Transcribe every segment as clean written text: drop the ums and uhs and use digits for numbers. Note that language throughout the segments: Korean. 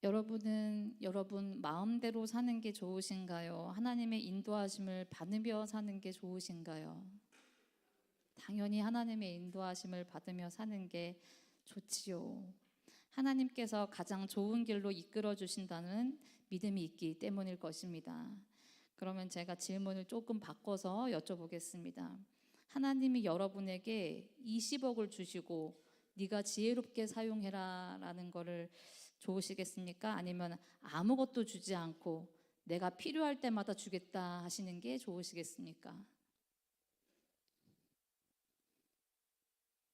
여러분은 여러분 마음대로 사는 게 좋으신가요? 하나님의 인도하심을 받으며 사는 게 좋으신가요? 당연히 하나님의 인도하심을 받으며 사는 게 좋지요. 하나님께서 가장 좋은 길로 이끌어 주신다는 믿음이 있기 때문일 것입니다. 그러면 제가 질문을 조금 바꿔서 여쭤보겠습니다. 하나님이 여러분에게 20억을 주시고 네가 지혜롭게 사용해라 라는 거를 좋으시겠습니까? 아니면 아무것도 주지 않고 내가 필요할 때마다 주겠다 하시는 게 좋으시겠습니까?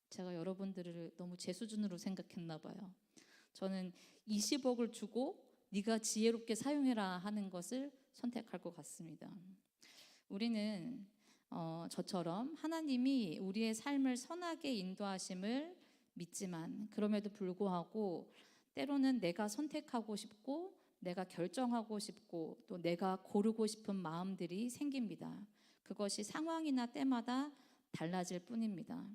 제가 여러분들을 너무 제 수준으로 생각했나 봐요. 저는 20억을 주고 네가 지혜롭게 사용해라 하는 것을 선택할 것 같습니다. 우리는 저처럼 하나님이 우리의 삶을 선하게 인도하심을 믿지만 그럼에도 불구하고 때로는 내가 선택하고 싶고 내가 결정하고 싶고 또 내가 고르고 싶은 마음들이 생깁니다. 그것이 상황이나 때마다 달라질 뿐입니다.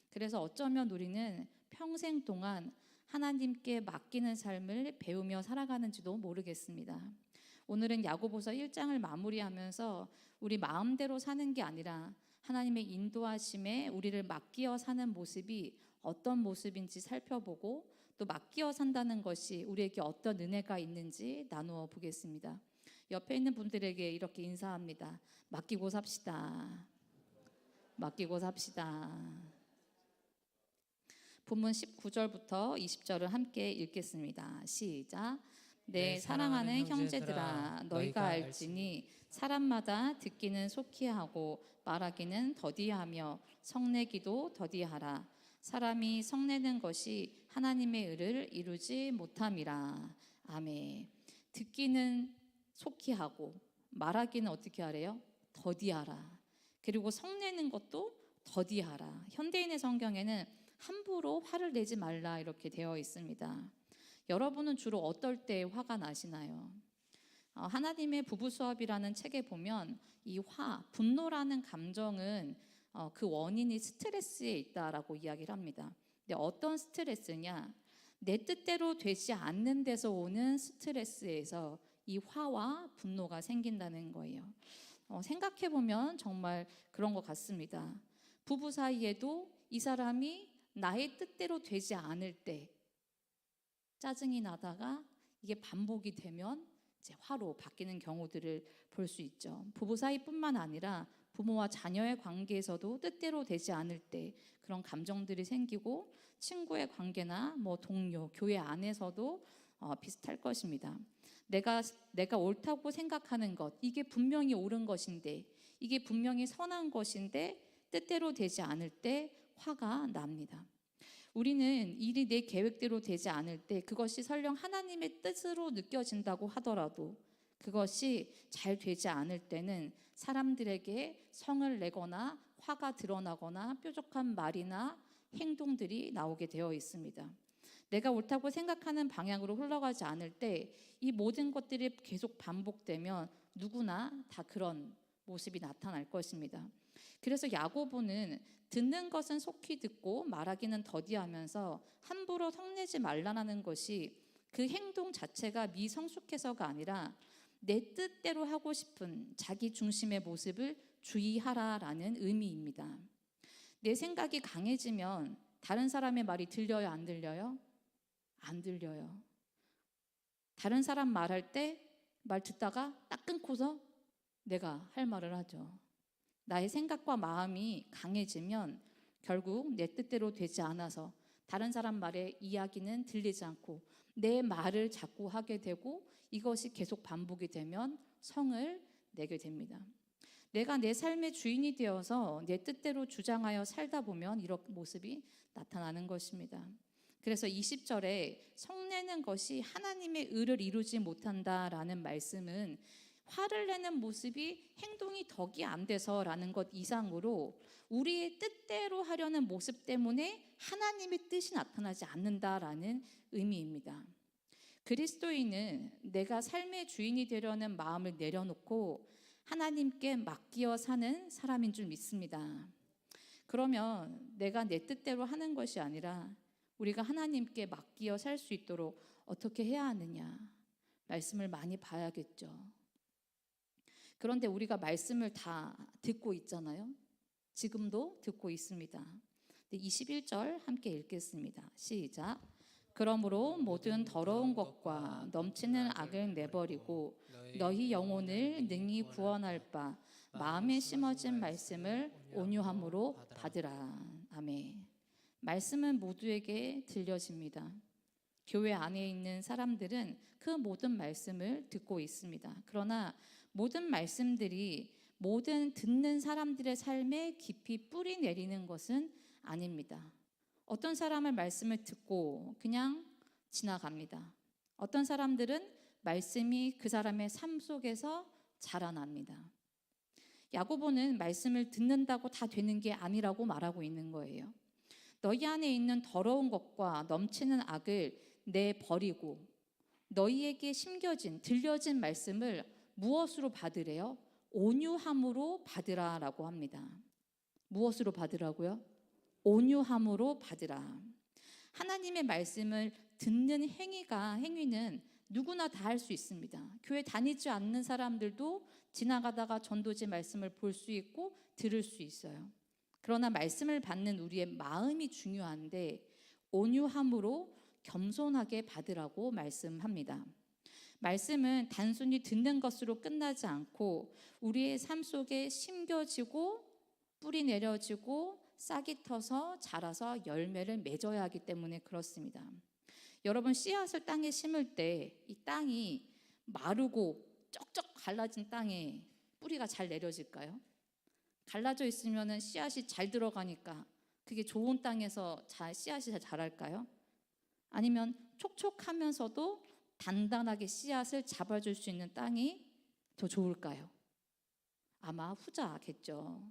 그래서 어쩌면 우리는 평생 동안 하나님께 맡기는 삶을 배우며 살아가는지도 모르겠습니다. 오늘은 야고보서 1장을 마무리하면서 우리 마음대로 사는 게 아니라 하나님의 인도하심에 우리를 맡기어 사는 모습이 어떤 모습인지 살펴보고 또 맡기어 산다는 것이 우리에게 어떤 은혜가 있는지 나누어 보겠습니다. 옆에 있는 분들에게 이렇게 인사합니다. 맡기고 삽시다. 맡기고 삽시다. 본문 19절부터 20절을 함께 읽겠습니다. 시작. 내 사랑하는 형제들아 너희가 알지니 사람마다 듣기는 속히 하고 말하기는 더디하며 성내기도 더디하라. 사람이 성내는 것이 하나님의 의를 이루지 못함이라. 아멘. 듣기는 속히 하고 말하기는 어떻게 하래요? 더디하라. 그리고 성내는 것도 더디하라. 현대인의 성경에는 함부로 화를 내지 말라 이렇게 되어 있습니다. 여러분은 주로 어떨 때 화가 나시나요? 하나님의 부부 수업이라는 책에 보면 이 분노라는 감정은 그 원인이 스트레스에 있다라고 이야기를 합니다. 근데 어떤 스트레스냐? 내 뜻대로 되지 않는 데서 오는 스트레스에서 이 화와 분노가 생긴다는 거예요. 생각해 보면 정말 그런 것 같습니다. 부부 사이에도 이 사람이 나의 뜻대로 되지 않을 때 짜증이 나다가 이게 반복이 되면 이제 화로 바뀌는 경우들을 볼 수 있죠. 부부 사이뿐만 아니라 부모와 자녀의 관계에서도 뜻대로 되지 않을 때 그런 감정들이 생기고 친구의 관계나 동료, 교회 안에서도 비슷할 것입니다. 내가 옳다고 생각하는 것, 이게 분명히 옳은 것인데, 이게 분명히 선한 것인데 뜻대로 되지 않을 때 화가 납니다. 우리는 일이 내 계획대로 되지 않을 때 그것이 설령 하나님의 뜻으로 느껴진다고 하더라도 그것이 잘 되지 않을 때는 사람들에게 성을 내거나 화가 드러나거나 뾰족한 말이나 행동들이 나오게 되어 있습니다. 내가 옳다고 생각하는 방향으로 흘러가지 않을 때 이 모든 것들이 계속 반복되면 누구나 다 그런 모습이 나타날 것입니다. 그래서 야고보는 듣는 것은 속히 듣고 말하기는 더디하면서 함부로 성내지 말라는 것이 그 행동 자체가 미성숙해서가 아니라 내 뜻대로 하고 싶은 자기 중심의 모습을 주의하라라는 의미입니다. 내 생각이 강해지면 다른 사람의 말이 들려요, 안 들려요? 안 들려요. 다른 사람 말할 때 말 듣다가 딱 끊고서 내가 할 말을 하죠. 나의 생각과 마음이 강해지면 결국 내 뜻대로 되지 않아서 다른 사람 말에 이야기는 들리지 않고 내 말을 자꾸 하게 되고 이것이 계속 반복이 되면 성을 내게 됩니다. 내가 내 삶의 주인이 되어서 내 뜻대로 주장하여 살다 보면 이런 모습이 나타나는 것입니다. 그래서 20절에 성내는 것이 하나님의 의를 이루지 못한다라는 말씀은 화를 내는 모습이 행동이 덕이 안 돼서라는 것 이상으로 우리의 뜻대로 하려는 모습 때문에 하나님의 뜻이 나타나지 않는다라는 의미입니다. 그리스도인은 내가 삶의 주인이 되려는 마음을 내려놓고 하나님께 맡기어 사는 사람인 줄 믿습니다. 그러면 내가 내 뜻대로 하는 것이 아니라 우리가 하나님께 맡기어 살 수 있도록 어떻게 해야 하느냐? 말씀을 많이 봐야겠죠. 그런데 우리가 말씀을 다 듣고 있잖아요. 지금도 듣고 있습니다. 21절 함께 읽겠습니다. 시작. 그러므로 모든 더러운 것과 넘치는 악을 내버리고 너희 영혼을 능히 구원할 바 마음에 심어진 말씀을 온유함으로 받으라. 아멘. 말씀은 모두에게 들려집니다. 교회 안에 있는 사람들은 그 모든 말씀을 듣고 있습니다. 그러나 모든 말씀들이 모든 듣는 사람들의 삶에 깊이 뿌리 내리는 것은 아닙니다. 어떤 사람은 말씀을 듣고 그냥 지나갑니다. 어떤 사람들은 말씀이 그 사람의 삶 속에서 자라납니다. 야고보는 말씀을 듣는다고 다 되는 게 아니라고 말하고 있는 거예요. 너희 안에 있는 더러운 것과 넘치는 악을 내버리고 너희에게 심겨진 들려진 말씀을 무엇으로 받으래요? 온유함으로 받으라라고 합니다. 무엇으로 받으라고요? 온유함으로 받으라. 하나님의 말씀을 듣는 행위는 누구나 다 할 수 있습니다. 교회 다니지 않는 사람들도 지나가다가 전도지 말씀을 볼 수 있고 들을 수 있어요. 그러나 말씀을 받는 우리의 마음이 중요한데 온유함으로 겸손하게 받으라고 말씀합니다. 말씀은 단순히 듣는 것으로 끝나지 않고 우리의 삶 속에 심겨지고 뿌리 내려지고 싹이 터서 자라서 열매를 맺어야 하기 때문에 그렇습니다. 여러분, 씨앗을 땅에 심을 때 이 땅이 마르고 쩍쩍 갈라진 땅에 뿌리가 잘 내려질까요? 갈라져 있으면 씨앗이 잘 들어가니까 그게 좋은 땅에서 씨앗이 잘 자랄까요? 아니면 촉촉하면서도 단단하게 씨앗을 잡아줄 수 있는 땅이 더 좋을까요? 아마 후자겠죠.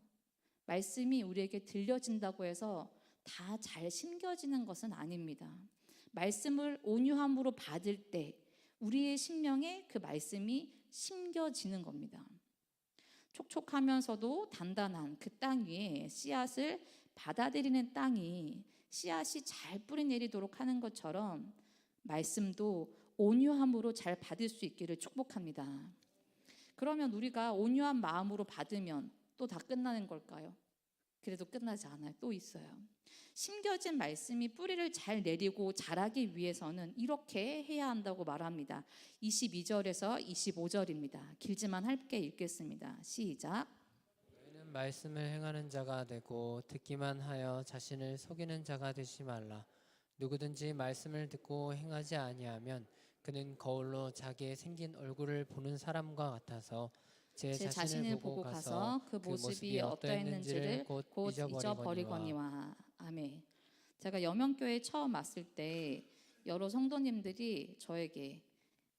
말씀이 우리에게 들려진다고 해서 다 잘 심겨지는 것은 아닙니다. 말씀을 온유함으로 받을 때 우리의 심령에 그 말씀이 심겨지는 겁니다. 촉촉하면서도 단단한 그 땅 위에 씨앗을 받아들이는 땅이 씨앗이 잘 뿌리 내리도록 하는 것처럼 말씀도 온유함으로 잘 받을 수 있기를 축복합니다. 그러면 우리가 온유한 마음으로 받으면 또 다 끝나는 걸까요? 그래도 끝나지 않아요. 또 있어요. 심겨진 말씀이 뿌리를 잘 내리고 자라기 위해서는 이렇게 해야 한다고 말합니다. 22절에서 25절입니다. 길지만 함께 읽겠습니다. 시작. 너희는 말씀을 행하는 자가 되고 듣기만 하여 자신을 속이는 자가 되지 말라. 누구든지 말씀을 듣고 행하지 아니하면 그는 거울로 자기의 생긴 얼굴을 보는 사람과 같아서 제 자신을 보고 가서 그 모습이 어떠했는지를 곧 잊어버리거니와. 잊어버리거니와. 아멘. 제가 여명교회 처음 왔을 때 여러 성도님들이 저에게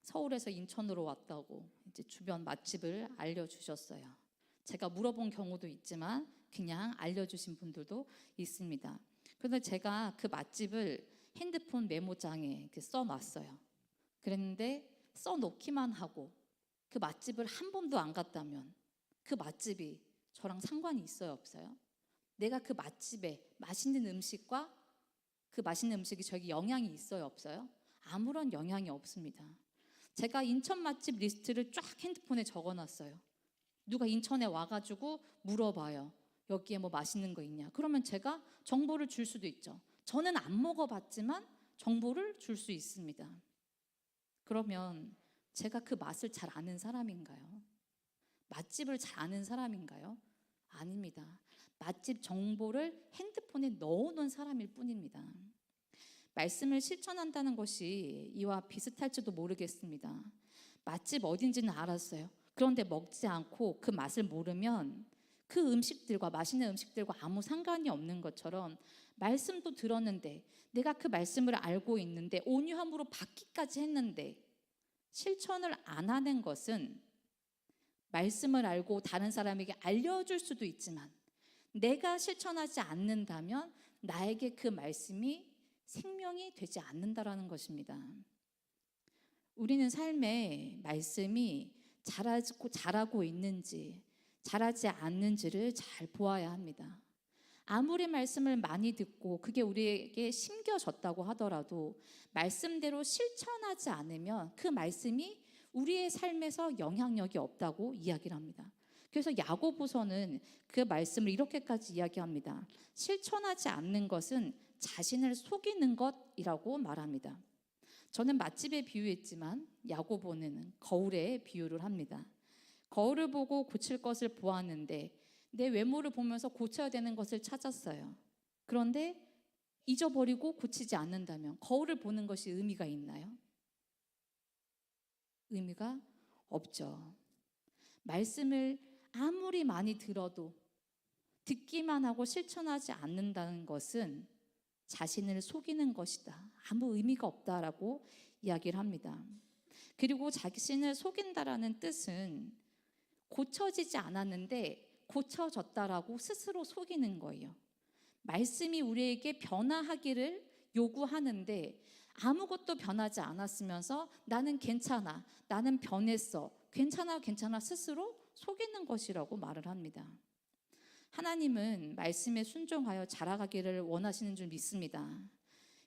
서울에서 인천으로 왔다고 이제 주변 맛집을 알려주셨어요. 제가 물어본 경우도 있지만 그냥 알려주신 분들도 있습니다. 그런데 제가 그 맛집을 핸드폰 메모장에 이렇게 써놨어요. 그랬는데 써놓기만 하고 그 맛집을 한 번도 안 갔다면 그 맛집이 저랑 상관이 있어요, 없어요? 내가 그 맛집에 맛있는 음식과 그 맛있는 음식이 저에게 영향이 있어요, 없어요? 아무런 영향이 없습니다. 제가 인천 맛집 리스트를 쫙 핸드폰에 적어놨어요. 누가 인천에 와가지고 물어봐요. 여기에 뭐 맛있는 거 있냐? 그러면 제가 정보를 줄 수도 있죠. 저는 안 먹어봤지만 정보를 줄 수 있습니다. 그러면 제가 그 맛을 잘 아는 사람인가요? 맛집을 잘 아는 사람인가요? 아닙니다. 맛집 정보를 핸드폰에 넣어놓은 사람일 뿐입니다. 말씀을 실천한다는 것이 이와 비슷할지도 모르겠습니다. 맛집 어딘지는 알았어요. 그런데 먹지 않고 그 맛을 모르면 그 음식들과 맛있는 음식들과 아무 상관이 없는 것처럼 말씀도 들었는데 내가 그 말씀을 알고 있는데 온유함으로 받기까지 했는데 실천을 안 하는 것은 말씀을 알고 다른 사람에게 알려줄 수도 있지만 내가 실천하지 않는다면 나에게 그 말씀이 생명이 되지 않는다라는 것입니다. 우리는 삶에 말씀이 자라고 있는지 자라지 않는지를 잘 보아야 합니다. 아무리 말씀을 많이 듣고 그게 우리에게 심겨졌다고 하더라도 말씀대로 실천하지 않으면 그 말씀이 우리의 삶에서 영향력이 없다고 이야기를 합니다. 그래서 야고보서는 그 말씀을 이렇게까지 이야기합니다. 실천하지 않는 것은 자신을 속이는 것이라고 말합니다. 저는 맛집에 비유했지만 야고보는 거울에 비유를 합니다. 거울을 보고 고칠 것을 보았는데 내 외모를 보면서 고쳐야 되는 것을 찾았어요. 그런데 잊어버리고 고치지 않는다면 거울을 보는 것이 의미가 있나요? 의미가 없죠. 말씀을 아무리 많이 들어도 듣기만 하고 실천하지 않는다는 것은 자신을 속이는 것이다. 아무 의미가 없다라고 이야기를 합니다. 그리고 자신을 속인다라는 뜻은 고쳐지지 않았는데 고쳐졌다라고 스스로 속이는 거예요. 말씀이 우리에게 변화하기를 요구하는데 아무것도 변하지 않았으면서 나는 괜찮아, 나는 변했어, 괜찮아 스스로 속이는 것이라고 말을 합니다. 하나님은 말씀에 순종하여 자라가기를 원하시는 줄 믿습니다.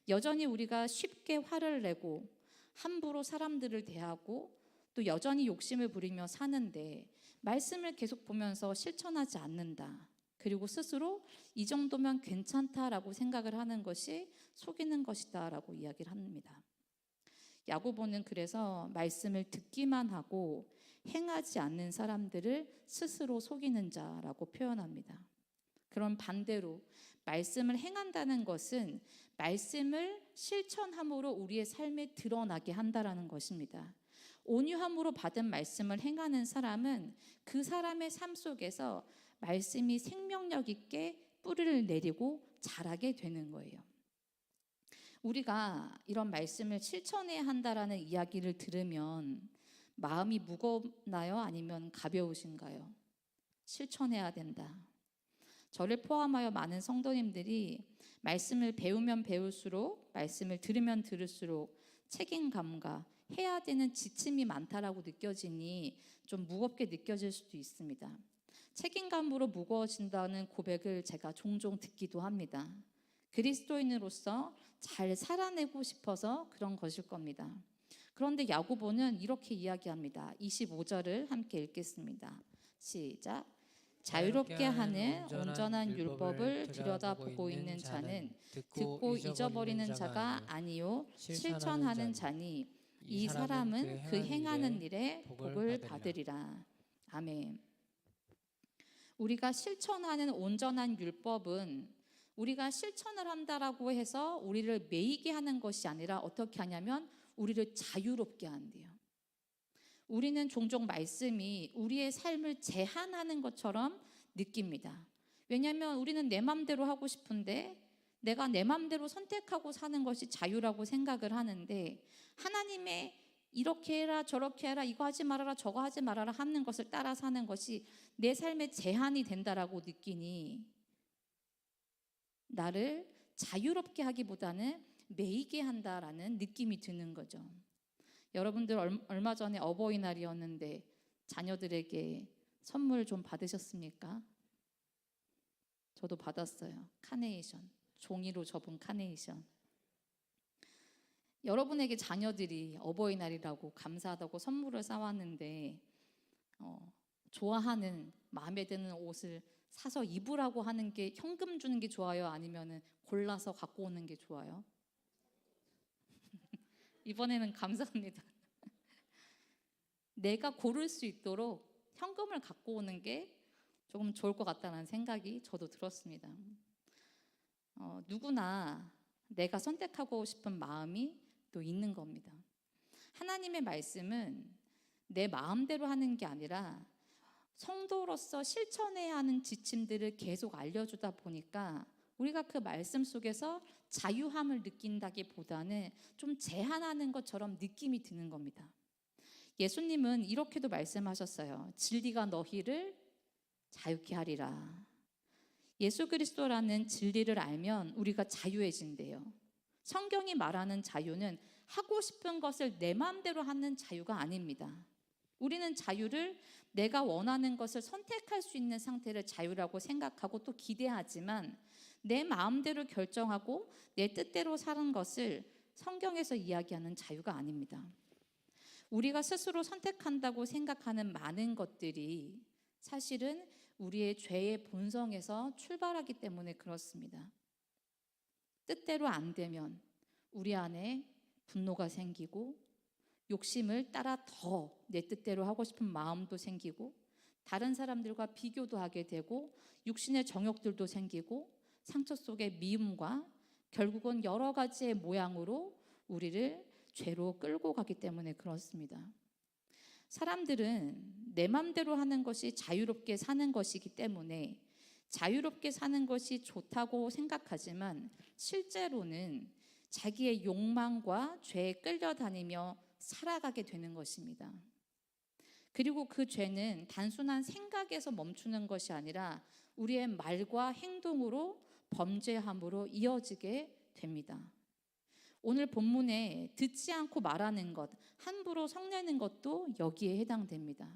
여전히 우리가 쉽게 화를 내고 함부로 사람들을 대하고 또 여전히 욕심을 부리며 사는데 말씀을 계속 보면서 실천하지 않는다. 그리고 스스로 이 정도면 괜찮다라고 생각을 하는 것이 속이는 것이다라고 이야기를 합니다. 야고보는 그래서 말씀을 듣기만 하고 행하지 않는 사람들을 스스로 속이는 자라고 표현합니다. 그럼 반대로 말씀을 행한다는 것은 말씀을 실천함으로 우리의 삶에 드러나게 한다라는 것입니다. 온유함으로 받은 말씀을 행하는 사람은 그 사람의 삶 속에서 말씀이 생명력 있게 뿌리를 내리고 자라게 되는 거예요. 우리가 이런 말씀을 실천해야 한다라는 이야기를 들으면 마음이 무겁나요? 아니면 가벼우신가요? 실천해야 된다. 저를 포함하여 많은 성도님들이 말씀을 배우면 배울수록, 말씀을 들으면 들을수록 책임감과 해야 되는 지침이 많다라고 느껴지니 좀 무겁게 느껴질 수도 있습니다. 책임감으로 무거워진다는 고백을 제가 종종 듣기도 합니다. 그리스도인으로서 잘 살아내고 싶어서 그런 것일 겁니다. 그런데 야고보는 이렇게 이야기합니다. 25절을 함께 읽겠습니다. 시작. 자유롭게 하는 온전한 율법을 들여다보고 있는 자는 듣고 잊어버리는 자가 아니요 실천하는 자니 이 사람은 그 행하는 일에 복을 받으리라. 아멘. 우리가 실천하는 온전한 율법은 우리가 실천을 한다라고 해서 우리를 매이게 하는 것이 아니라 어떻게 하냐면 우리를 자유롭게 한대요. 우리는 종종 말씀이 우리의 삶을 제한하는 것처럼 느낍니다. 왜냐하면 우리는 내 맘대로 하고 싶은데 내가 내 맘대로 선택하고 사는 것이 자유라고 생각을 하는데 하나님의 이렇게 해라 저렇게 해라 이거 하지 말아라 저거 하지 말아라 하는 것을 따라 사는 것이 내 삶의 제한이 된다라고 느끼니 나를 자유롭게 하기보다는 매이게 한다라는 느낌이 드는 거죠. 여러분들 얼마 전에 어버이날이었는데 자녀들에게 선물 좀 받으셨습니까? 저도 받았어요. 카네이션, 종이로 접은 카네이션. 여러분에게 자녀들이 어버이날이라고 감사하다고 선물을 사왔는데 좋아하는 마음에 드는 옷을 사서 입으라고 하는 게 현금 주는 게 좋아요? 아니면 골라서 갖고 오는 게 좋아요? 이번에는 감사합니다. 내가 고를 수 있도록 현금을 갖고 오는 게 조금 좋을 것 같다는 생각이 저도 들었습니다. 누구나 내가 선택하고 싶은 마음이 또 있는 겁니다. 하나님의 말씀은 내 마음대로 하는 게 아니라 성도로서 실천해야 하는 지침들을 계속 알려주다 보니까 우리가 그 말씀 속에서 자유함을 느낀다기보다는 좀 제한하는 것처럼 느낌이 드는 겁니다. 예수님은 이렇게도 말씀하셨어요. 진리가 너희를 자유케 하리라. 예수 그리스도라는 진리를 알면 우리가 자유해진대요. 성경이 말하는 자유는 하고 싶은 것을 내 마음대로 하는 자유가 아닙니다. 우리는 자유를 내가 원하는 것을 선택할 수 있는 상태를 자유라고 생각하고 또 기대하지만 내 마음대로 결정하고 내 뜻대로 사는 것을 성경에서 이야기하는 자유가 아닙니다. 우리가 스스로 선택한다고 생각하는 많은 것들이 사실은 우리의 죄의 본성에서 출발하기 때문에 그렇습니다. 뜻대로 안 되면 우리 안에 분노가 생기고 욕심을 따라 더 내 뜻대로 하고 싶은 마음도 생기고 다른 사람들과 비교도 하게 되고 육신의 정욕들도 생기고 상처 속의 미움과 결국은 여러 가지의 모양으로 우리를 죄로 끌고 가기 때문에 그렇습니다. 사람들은 내 맘대로 하는 것이 자유롭게 사는 것이기 때문에 자유롭게 사는 것이 좋다고 생각하지만 실제로는 자기의 욕망과 죄에 끌려다니며 살아가게 되는 것입니다. 그리고 그 죄는 단순한 생각에서 멈추는 것이 아니라 우리의 말과 행동으로 범죄함으로 이어지게 됩니다. 오늘 본문에 듣지 않고 말하는 것, 함부로 성내는 것도 여기에 해당됩니다.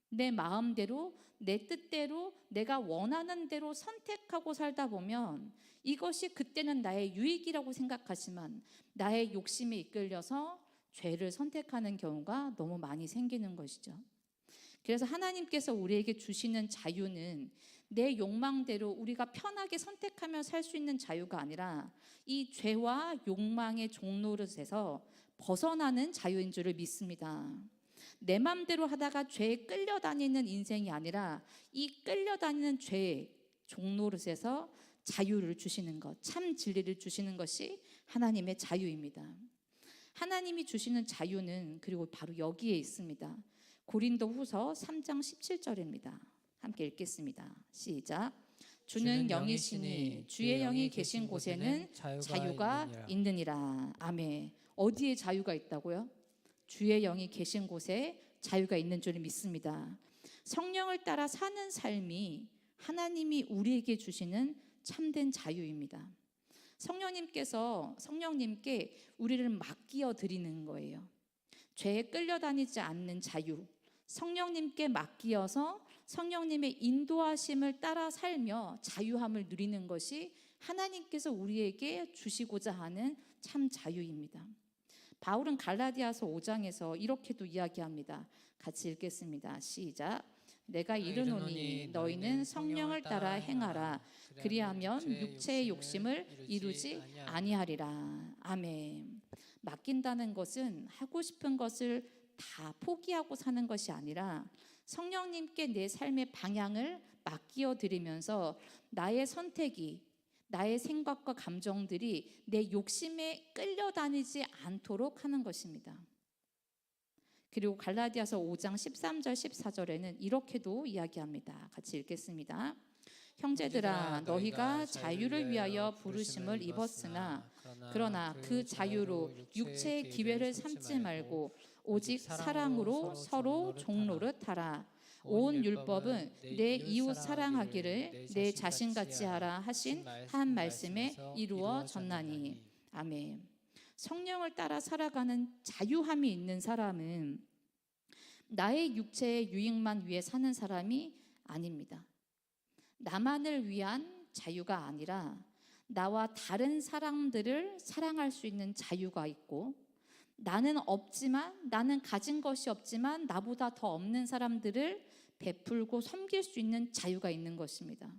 내 마음대로, 내 뜻대로, 내가 원하는 대로 선택하고 살다 보면 이것이 그때는 나의 유익이라고 생각하지만 나의 욕심에 이끌려서 죄를 선택하는 경우가 너무 많이 생기는 것이죠. 그래서 하나님께서 우리에게 주시는 자유는 내 욕망대로 우리가 편하게 선택하며 살 수 있는 자유가 아니라 이 죄와 욕망의 종노릇에서 벗어나는 자유인 줄을 믿습니다. 내 맘대로 하다가 죄에 끌려다니는 인생이 아니라 이 끌려다니는 죄의 종노릇에서 자유를 주시는 것, 참 진리를 주시는 것이 하나님의 자유입니다. 하나님이 주시는 자유는 그리고 바로 여기에 있습니다. 고린도후서 3장 17절입니다. 함께 읽겠습니다. 시작. 주는 영이시니 주의 영이 계신 곳에는 자유가 있느니라. 아멘. 어디에 자유가 있다고요? 주의 영이 계신 곳에 자유가 있는 줄 믿습니다. 성령을 따라 사는 삶이 하나님이 우리에게 주시는 참된 자유입니다. 성령님께 우리를 맡겨 드리는 거예요. 죄에 끌려다니지 않는 자유, 성령님께 맡기어서 성령님의 인도하심을 따라 살며 자유함을 누리는 것이 하나님께서 우리에게 주시고자 하는 참 자유입니다. 바울은 갈라디아서 5장에서 이렇게도 이야기합니다. 같이 읽겠습니다. 시작. 내가 이르노니 너희는 성령을 따라 행하라. 그리하면 육체의 욕심을 이루지 아니하리라. 아멘. 맡긴다는 것은 하고 싶은 것을 다 포기하고 사는 것이 아니라 성령님께 내 삶의 방향을 맡겨 드리면서 나의 선택이, 나의 생각과 감정들이 내 욕심에 끌려다니지 않도록 하는 것입니다. 그리고 갈라디아서 5장 13절 14절에는 이렇게도 이야기합니다. 같이 읽겠습니다. 형제들아 너희가 자유를 위하여 부르심을 입었으나 그러나 그 자유로 육체의 기회를 삼지 말고 오직 사랑으로 서로 종노릇하라. 온 율법은 내 이웃 사랑하기를 내 자신같이 하라 하신 한 말씀에 이루어졌나니. 아멘. 성령을 따라 살아가는 자유함이 있는 사람은 나의 육체의 유익만 위해 사는 사람이 아닙니다. 나만을 위한 자유가 아니라 나와 다른 사람들을 사랑할 수 있는 자유가 있고, 나는 가진 것이 없지만 나보다 더 없는 사람들을 베풀고 섬길 수 있는 자유가 있는 것입니다.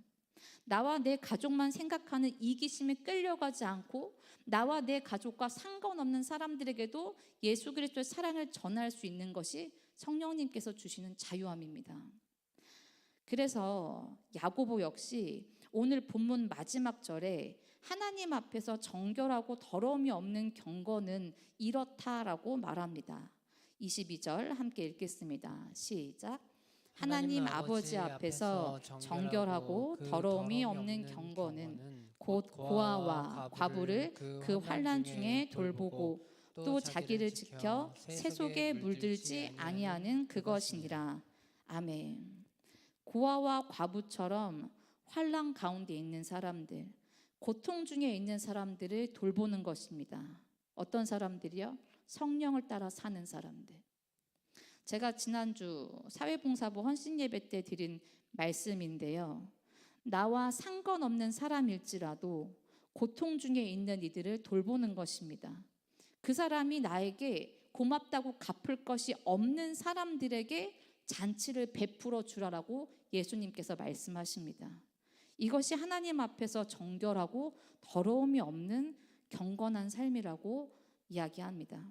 나와 내 가족만 생각하는 이기심에 끌려가지 않고 나와 내 가족과 상관없는 사람들에게도 예수 그리스도의 사랑을 전할 수 있는 것이 성령님께서 주시는 자유함입니다. 그래서 야고보 역시 오늘 본문 마지막 절에 하나님 앞에서 정결하고 더러움이 없는 경건은 이렇다라고 말합니다. 22절 함께 읽겠습니다. 시작. 하나님 아버지 앞에서 정결하고 더러움이 없는 경건은 곧 고아와 과부를 그 환난 중에 돌보고 또 자기를 지켜 세속에 물들지 아니하는 그것이니라. 아멘. 고아와 과부처럼 환난 가운데 있는 사람들, 고통 중에 있는 사람들을 돌보는 것입니다. 어떤 사람들이요? 성령을 따라 사는 사람들. 제가 지난주 사회봉사부 헌신예배 때 드린 말씀인데요. 나와 상관없는 사람일지라도 고통 중에 있는 이들을 돌보는 것입니다. 그 사람이 나에게 고맙다고 갚을 것이 없는 사람들에게 잔치를 베풀어 주라라고 예수님께서 말씀하십니다. 이것이 하나님 앞에서 정결하고 더러움이 없는 경건한 삶이라고 이야기합니다.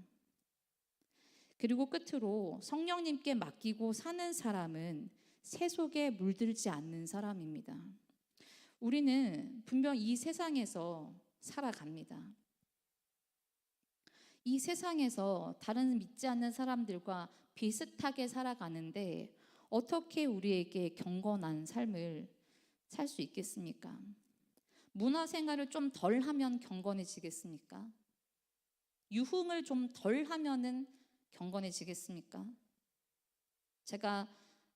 그리고 끝으로 성령님께 맡기고 사는 사람은 세속에 물들지 않는 사람입니다. 우리는 분명 이 세상에서 살아갑니다. 이 세상에서 다른 믿지 않는 사람들과 비슷하게 살아가는데 어떻게 우리에게 경건한 삶을 살 수 있겠습니까? 문화생활을 좀 덜 하면 경건해지겠습니까? 유흥을 좀 덜 하면은 경건해지겠습니까? 제가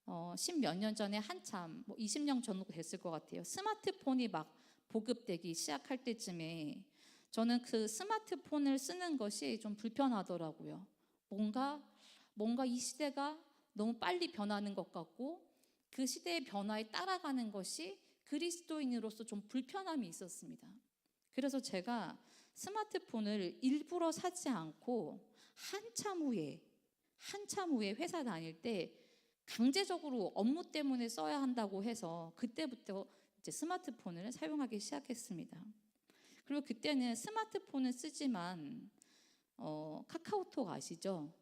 10몇 년 전에 한참 20년 정도 됐을 것 같아요. 스마트폰이 막 보급되기 시작할 때쯤에 저는 그 스마트폰을 쓰는 것이 좀 불편하더라고요. 뭔가 이 시대가 너무 빨리 변하는 것 같고 그 시대의 변화에 따라가는 것이 그리스도인으로서 좀 불편함이 있었습니다. 그래서 제가 스마트폰을 일부러 사지 않고 한참 후에 회사 다닐 때 강제적으로 업무 때문에 써야 한다고 해서 그때부터 이제 스마트폰을 사용하기 시작했습니다. 그리고 그때는 스마트폰을 쓰지만 카카오톡 아시죠?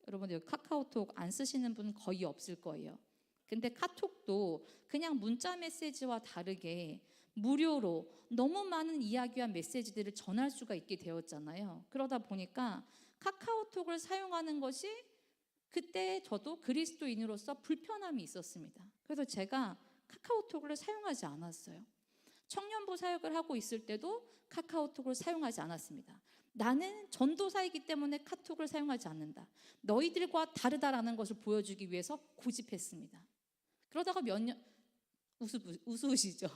여러분들 카카오톡 안 쓰시는 분 거의 없을 거예요. 근데 카톡도 그냥 문자 메시지와 다르게 무료로 너무 많은 이야기와 메시지들을 전할 수가 있게 되었잖아요. 그러다 보니까 카카오톡을 사용하는 것이 그때 저도 그리스도인으로서 불편함이 있었습니다. 그래서 제가 카카오톡을 사용하지 않았어요. 청년부 사역을 하고 있을 때도 카카오톡을 사용하지 않았습니다. 나는 전도사이기 때문에 카톡을 사용하지 않는다. 너희들과 다르다라는 것을 보여주기 위해서 고집했습니다. 그러다가 몇 년, 우스우시죠?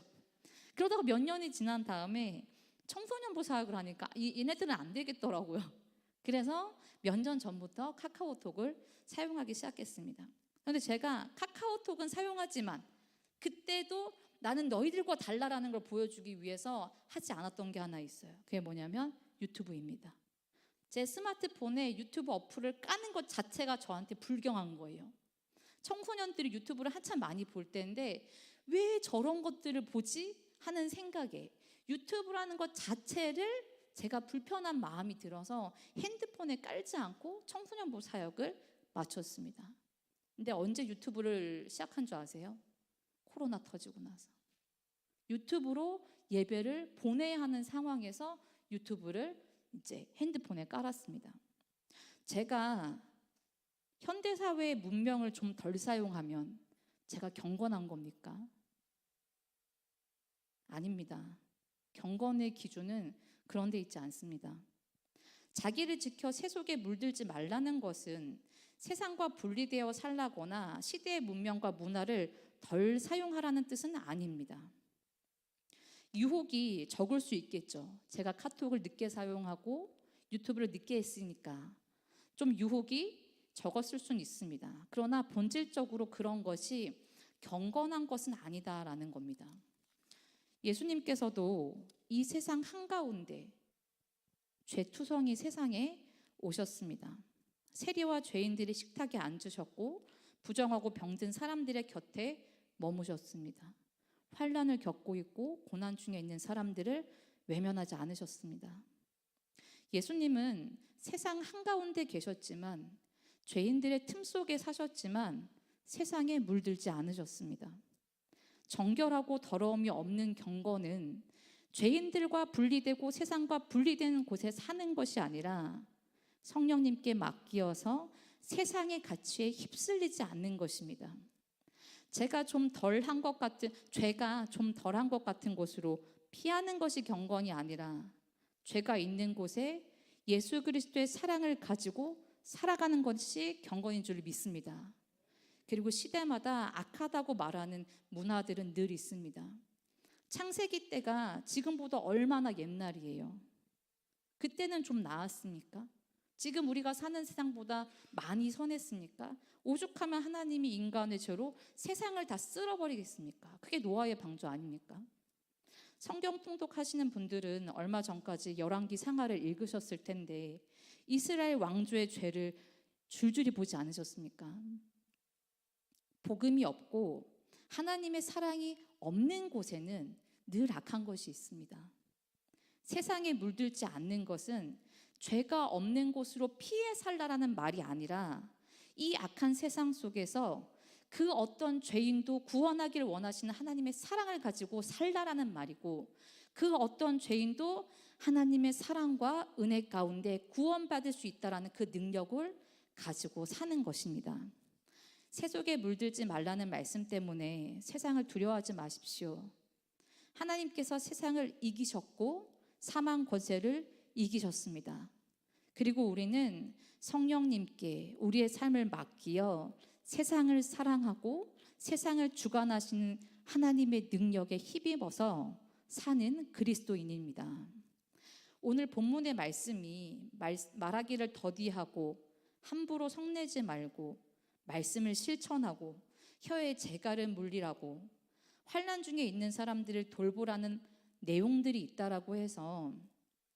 그러다가 몇 년이 지난 다음에 청소년부 사역을 하니까 얘네들은 안 되겠더라고요. 그래서 몇 년 전부터 카카오톡을 사용하기 시작했습니다. 그런데 제가 카카오톡은 사용하지만 그때도 나는 너희들과 달라라는 걸 보여주기 위해서 하지 않았던 게 하나 있어요. 그게 뭐냐면 유튜브입니다. 제 스마트폰에 유튜브 어플을 까는 것 자체가 저한테 불경한 거예요. 청소년들이 유튜브를 한참 많이 볼 때인데 왜 저런 것들을 보지 하는 생각에 유튜브라는 것 자체를 제가 불편한 마음이 들어서 핸드폰에 깔지 않고 청소년부 사역을 마쳤습니다. 근데 언제 유튜브를 시작한 줄 아세요? 코로나 터지고 나서. 유튜브로 예배를 보내야 하는 상황에서 유튜브를 이제 핸드폰에 깔았습니다. 제가 현대사회의 문명을 좀 덜 사용하면 제가 경건한 겁니까? 아닙니다. 경건의 기준은 그런 데 있지 않습니다. 자기를 지켜 세속에 물들지 말라는 것은 세상과 분리되어 살라거나 시대의 문명과 문화를 덜 사용하라는 뜻은 아닙니다. 유혹이 적을 수 있겠죠. 제가 카톡을 늦게 사용하고 유튜브를 늦게 했으니까 좀 유혹이 적었을 수는 있습니다. 그러나 본질적으로 그런 것이 경건한 것은 아니다라는 겁니다. 예수님께서도 이 세상 한가운데 죄투성이 세상에 오셨습니다. 세리와 죄인들이 식탁에 앉으셨고 부정하고 병든 사람들의 곁에 머무셨습니다. 환난을 겪고 있고 고난 중에 있는 사람들을 외면하지 않으셨습니다. 예수님은 세상 한가운데 계셨지만 죄인들의 틈 속에 사셨지만 세상에 물들지 않으셨습니다. 정결하고 더러움이 없는 경건은 죄인들과 분리되고 세상과 분리된 곳에 사는 것이 아니라 성령님께 맡기어서 세상의 가치에 휩쓸리지 않는 것입니다. 제가 좀 덜한 것 같은, 죄가 좀 덜한 것 같은 곳으로 피하는 것이 경건이 아니라 죄가 있는 곳에 예수 그리스도의 사랑을 가지고 살아가는 것이 경건인 줄 믿습니다. 그리고 시대마다 악하다고 말하는 문화들은 늘 있습니다. 창세기 때가 지금보다 얼마나 옛날이에요. 그때는 좀 나았습니까? 지금 우리가 사는 세상보다 많이 선했습니까? 오죽하면 하나님이 인간의 죄로 세상을 다 쓸어버리겠습니까? 그게 노아의 방주 아닙니까? 성경 통독하시는 분들은 얼마 전까지 열왕기 상하를 읽으셨을 텐데 이스라엘 왕조의 죄를 줄줄이 보지 않으셨습니까? 복음이 없고 하나님의 사랑이 없는 곳에는 늘 악한 것이 있습니다. 세상에 물들지 않는 것은 죄가 없는 곳으로 피해 살라라는 말이 아니라 이 악한 세상 속에서 그 어떤 죄인도 구원하기를 원하시는 하나님의 사랑을 가지고 살라라는 말이고, 그 어떤 죄인도 하나님의 사랑과 은혜 가운데 구원받을 수 있다라는 그 능력을 가지고 사는 것입니다. 세속에 물들지 말라는 말씀 때문에 세상을 두려워하지 마십시오. 하나님께서 세상을 이기셨고 사망 권세를 이기셨습니다. 그리고 우리는 성령님께 우리의 삶을 맡기어 세상을 사랑하고 세상을 주관하시는 하나님의 능력에 힘입어서 사는 그리스도인입니다. 오늘 본문의 말씀이 말하기를 더디하고 함부로 성내지 말고 말씀을 실천하고 혀에 재갈을 물리라고 환난 중에 있는 사람들을 돌보라는 내용들이 있다라고 해서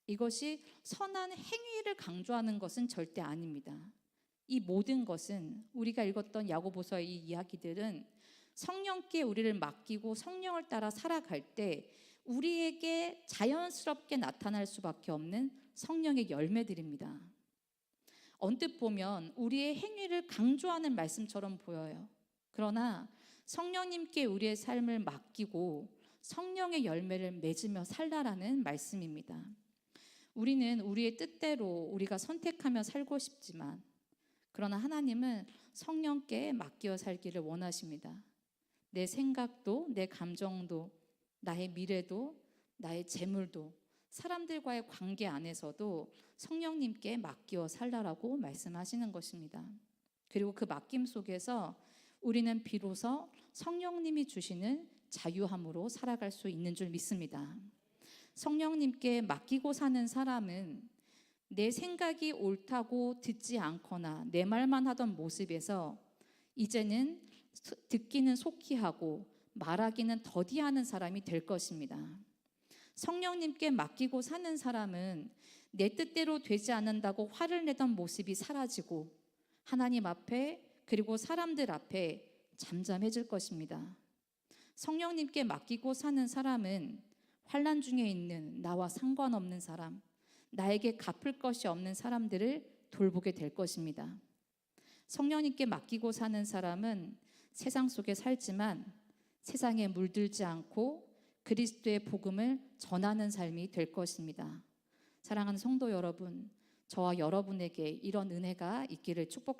이것이 선한 행위를 강조하는 것은 절대 아닙니다. 이 모든 것은 우리가 읽었던 야고보서의 이 이야기들은 성령께 우리를 맡기고 성령을 따라 살아갈 때 우리에게 자연스럽게 나타날 수밖에 없는 성령의 열매들입니다. 언뜻 보면 우리의 행위를 강조하는 말씀처럼 보여요. 그러나 성령님께 우리의 삶을 맡기고 성령의 열매를 맺으며 살라라는 말씀입니다. 우리는 우리의 뜻대로 우리가 선택하며 살고 싶지만 그러나 하나님은 성령께 맡겨 살기를 원하십니다. 내 생각도, 내 감정도, 나의 미래도, 나의 재물도, 사람들과의 관계 안에서도 성령님께 맡겨 살라라고 말씀하시는 것입니다. 그리고 그 맡김 속에서 우리는 비로소 성령님이 주시는 자유함으로 살아갈 수 있는 줄 믿습니다. 성령님께 맡기고 사는 사람은 내 생각이 옳다고 듣지 않거나 내 말만 하던 모습에서 이제는 듣기는 속히 하고 말하기는 더디하는 사람이 될 것입니다. 성령님께 맡기고 사는 사람은 내 뜻대로 되지 않는다고 화를 내던 모습이 사라지고 하나님 앞에 그리고 사람들 앞에 잠잠해질 것입니다. 성령님께 맡기고 사는 사람은 환난 중에 있는 나와 상관없는 사람, 나에게 갚을 것이 없는 사람들을 돌보게 될 것입니다. 성령님께 맡기고 사는 사람은 세상 속에 살지만 세상에 물들지 않고 그리스도의 복음을 전하는 삶이 될 것입니다. 사랑하는 성도 여러분, 저와 여러분에게 이런 은혜가 있기를 축복합니다.